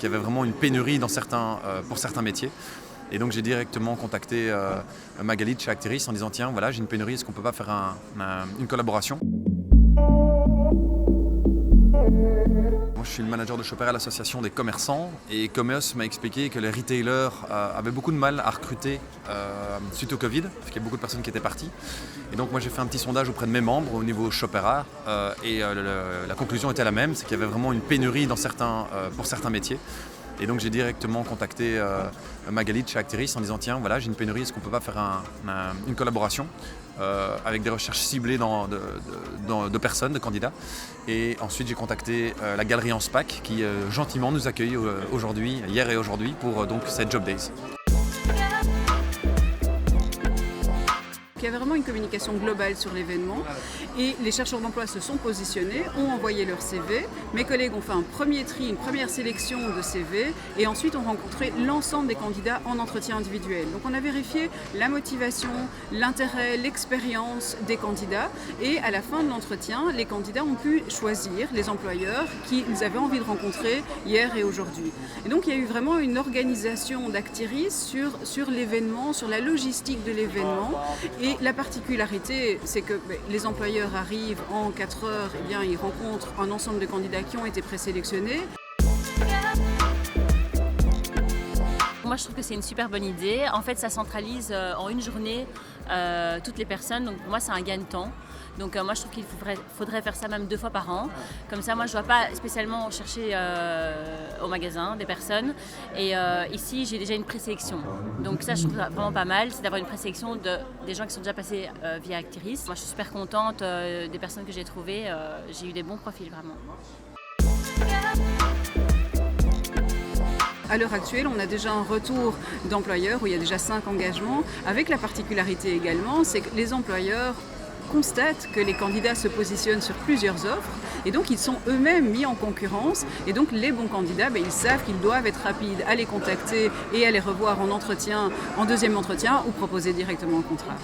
qu'il y avait vraiment une pénurie pour certains métiers. Et donc j'ai directement contacté Magali de chez Acteris en disant tiens voilà j'ai une pénurie, est-ce qu'on peut pas faire une collaboration? Moi je suis le manager de Shopper à l'association des commerçants et Commerce m'a expliqué que les retailers avaient beaucoup de mal à recruter suite au Covid, parce qu'il y a beaucoup de personnes qui étaient parties. Et donc moi j'ai fait un petit sondage auprès de mes membres au niveau Shopper et la conclusion était la même, c'est qu'il y avait vraiment une pénurie pour certains métiers. Et donc j'ai directement contacté Magali de chez Acteris en disant tiens voilà j'ai une pénurie, est-ce qu'on peut pas faire une collaboration avec des recherches ciblées de personnes, de candidats. Et ensuite j'ai contacté la galerie en SPAC qui gentiment nous accueille aujourd'hui, hier et aujourd'hui pour donc cette Job Days. Il y avait vraiment une communication globale sur l'événement et les chercheurs d'emploi se sont positionnés, ont envoyé leur CV. Mes collègues ont fait un premier tri, une première sélection de CV et ensuite ont rencontré l'ensemble des candidats en entretien individuel. Donc on a vérifié la motivation, l'intérêt, l'expérience des candidats et à la fin de l'entretien, les candidats ont pu choisir les employeurs qu'ils avaient envie de rencontrer hier et aujourd'hui. Et donc il y a eu vraiment une organisation d'Acteris sur l'événement, sur la logistique de l'événement. Et la particularité, c'est que les employeurs arrivent en 4 heures, eh bien, ils rencontrent un ensemble de candidats qui ont été présélectionnés. Moi, je trouve que c'est une super bonne idée. En fait, ça centralise en une journée toutes les personnes. Donc, pour moi, c'est un gain de temps. Donc, moi, je trouve qu'il faudrait faire ça même 2 fois par an. Comme ça, moi, je ne dois pas spécialement chercher au magasin des personnes. Et ici, j'ai déjà une présélection. Donc, ça, je trouve ça vraiment pas mal. C'est d'avoir une présélection des gens qui sont déjà passés via Acteris. Moi, je suis super contente des personnes que j'ai trouvées. J'ai eu des bons profils, vraiment. À l'heure actuelle, on a déjà un retour d'employeurs où il y a déjà 5 engagements, avec la particularité également, c'est que les employeurs constatent que les candidats se positionnent sur plusieurs offres et donc ils sont eux-mêmes mis en concurrence et donc les bons candidats, ils savent qu'ils doivent être rapides à les contacter et à les revoir en deuxième entretien ou proposer directement un contrat.